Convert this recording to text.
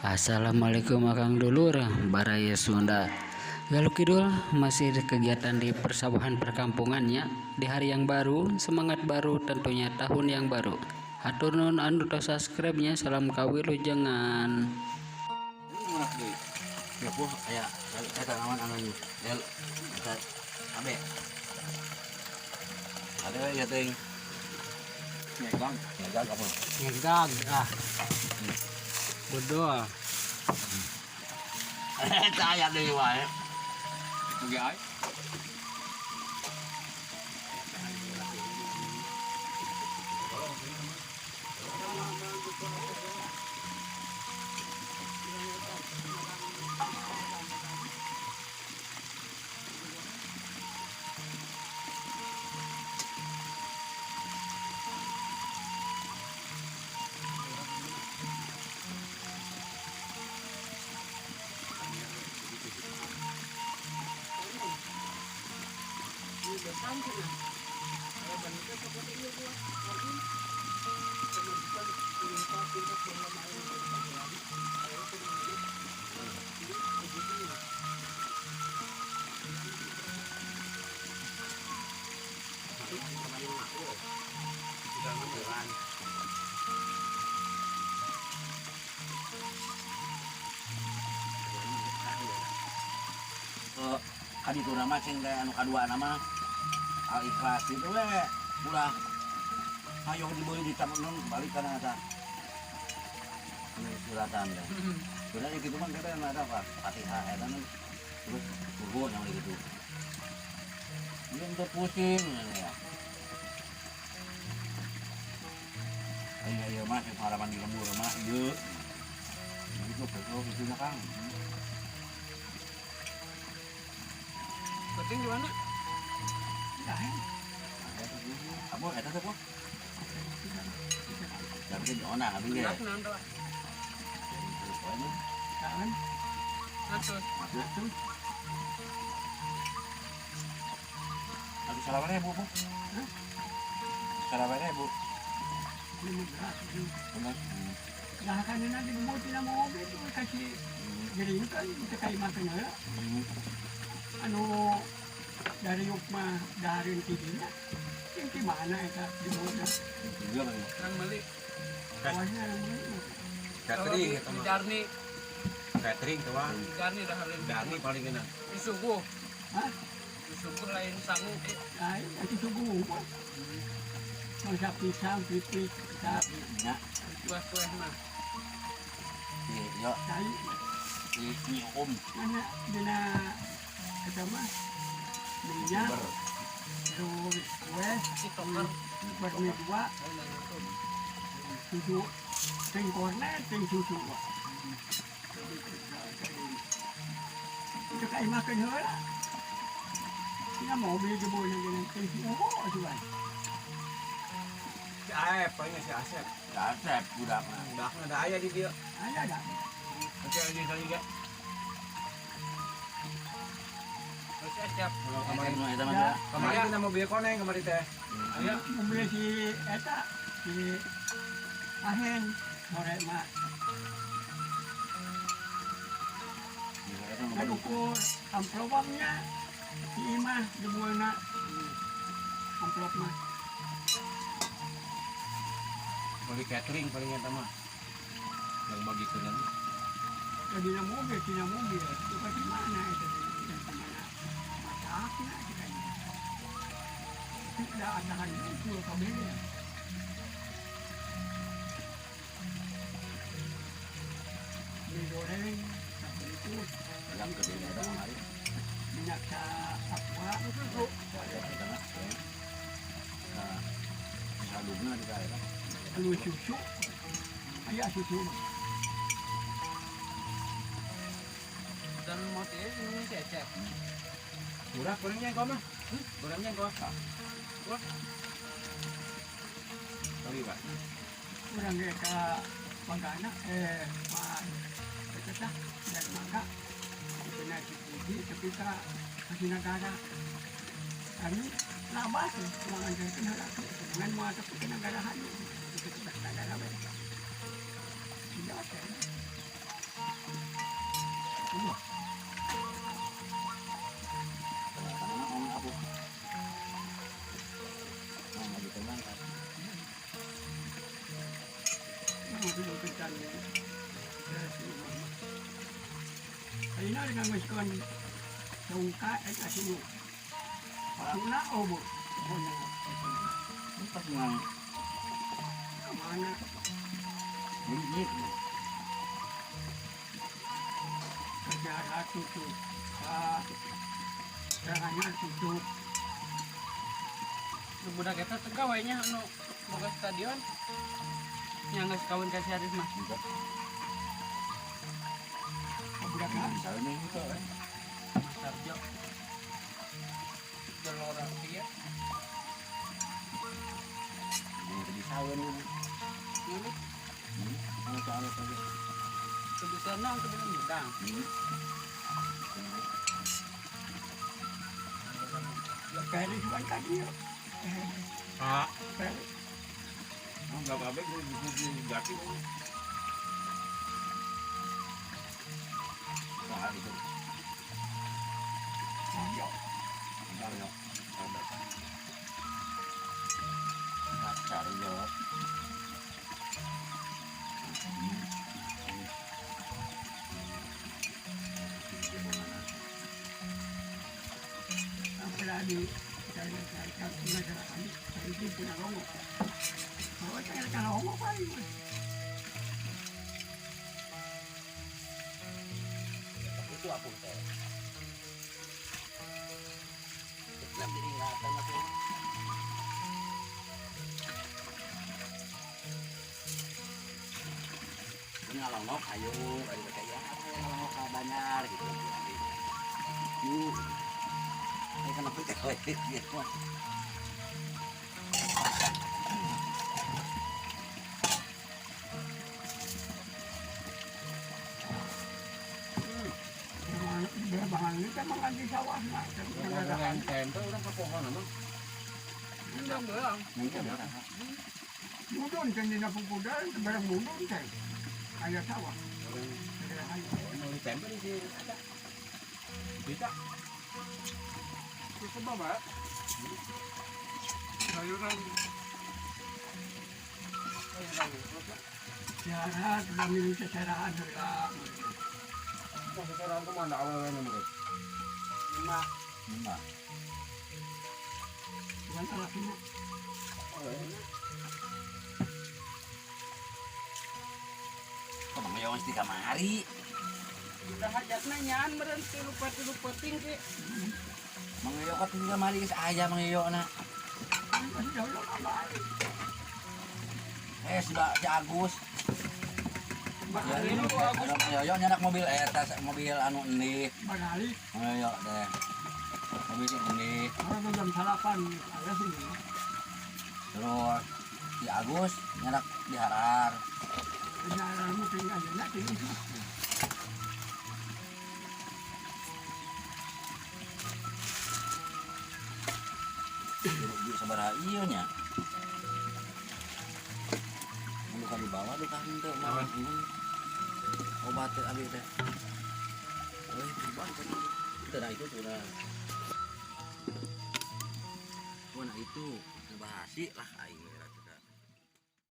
Assalamualaikum Akang Dulur, Baraya Sunda. Galuk Kidul masih kegiatan di persawahan perkampungannya di hari yang baru, semangat baru tentunya tahun yang baru. Hatur nuhun anu tos subscribe-nya, salam kawilujengan. Ya po aya eta naon anu el eta abe. Ada ya teh. Ngegang apa? Ngegag Bodoh. Eta aya deui wae. Oke ay. Kan itu nama ceng anu kadua nama Al Ikhlas itu we ulah ayo diboy ditamun balik kana eta suratan teh sudah gitu mah kita ada apa Fatihah eta terus turun yang gitu belum tuh pusing ya ayo mah harapan di lembur mah ieu itu betul itu Kang. Penting di mana? Apa eta teh kok? Tapi di ona abi ge. Kangen. Atus. Aku salah ribu, Bu. Salah ribu. Benar. Nah kan nanti mau tidak mau itu kasih jadi kan kita kayak makan ya. Anu dari Yukma dari tidinya yang di mana itu di mana? Juga bang. Kang beli. Awalnya yang mana? Catering itu mah. Darni. Catering tuh bang. Darni dah halin. Darni paling enak. Isugu. Hah? Isugu lain sangu. Lain nanti tunggu. Masa pisang pipik tapi Ya. Kuah-kuah mah. Iya. saya Ini om. mana dina ketemu minyak terus kue Citoker. berdua dua susu ting kornet ting susu itu kayak makan heula kita mau beli ke boleh dengan ting susu juga Si Aep, paling si Asep. Asep budak mah. Udahnya ada ayah di dia. ada Oke lagi kali ya. Terus Asep. Kemarin mah eta mah. Ya. Kemarin kita mau beli koneng kemarin teh. ayo mau beli si eta si ahen sore mah kan ukur amplopnya si imah di buana amplop mah Bagi catering paling eta mah. Yang bagi kenyang. jadi mobil itu kan di mana itu di mana masaknya kita ini tidak ada hari itu kabelnya digoreng sampai itu Yang gede eta hari. minyak aqua itu Ada eta mah. Nah, salubna di daerah. lu susu ayah susu Dan mau teh ini si Asep. Murah kurangnya kau mah. Kurangnya kau. Wah. Kali Pak. orang ke Pagana Pak kita dan maka itu nanti tapi kita kasih negara kami labas ruangan dari kena laki dengan mau tapi kena garahan itu sudah ada apa tidak ada Karena orang apa? Nah, lagi tenang kan. dulu kencan hari ini dengan miskon tungka asinu Puna obo, Ini pas ngang kemana? bunyi. Kerja tutup, jangannya tutup. budak eta teh gawainya anu boga stadion yang geus kawin ka si Haris mah. Budak kan? Misalnya itu kan. Sarjo. Dolora dia. Ini di sawah ini. Ini Kalau soal tadi. kebiasaan ang kebiasaan gudang. Peri cuma kaki ya. Ah, Peri. Enggak apa-apa itu gati. Wah, itu. Ayo. Entar ya. Ada. Kacar ya. Apa lagi? Saya masyarakat ini, saya itu punya romo. Kalau saya kalau romo paling. Itu aku teh. Nanti ingatan aku. Ngalongok ayo kayak apa ngalongok ka Banyar gitu. Yuk. Ini kenapa cewek gitu. Bahan ini kan makan di sawah lah. dengan tempe udah ke pohon emang. Endang doang. Mungkin ya. Mudun kan di napung kuda, barang mudun kan. Kayak sawah. Nulis tempe di sini ada. Bisa. Itu bapak. Sayuran. Syarat, kami minta syarahan lah. Masih sekarang kemana awalnya menurut? 5. Enggak. Bukan salah semua. Kamu ya mesti kamari. Udah hajatnya nyan berhenti lupa tinggi. Mangyo ka tinggal kamari geus aya mangyo na. Si Agus. Ya ini mangyo nyanak mobil tas mobil anu endi. Barali, Mangyo deh. Mobil si endi. orang jam salapan, ada sini. Terus si Agus nyanak diharar. Jalanmu tinggal aja, tinggi. Di sabaraha ieu nya. Anu ka dibawa duka henteu mah. Obat teh abi teh. Euy, dibawa tadi. Teu itu tuh nah. Mana itu? Bahasi lah aing.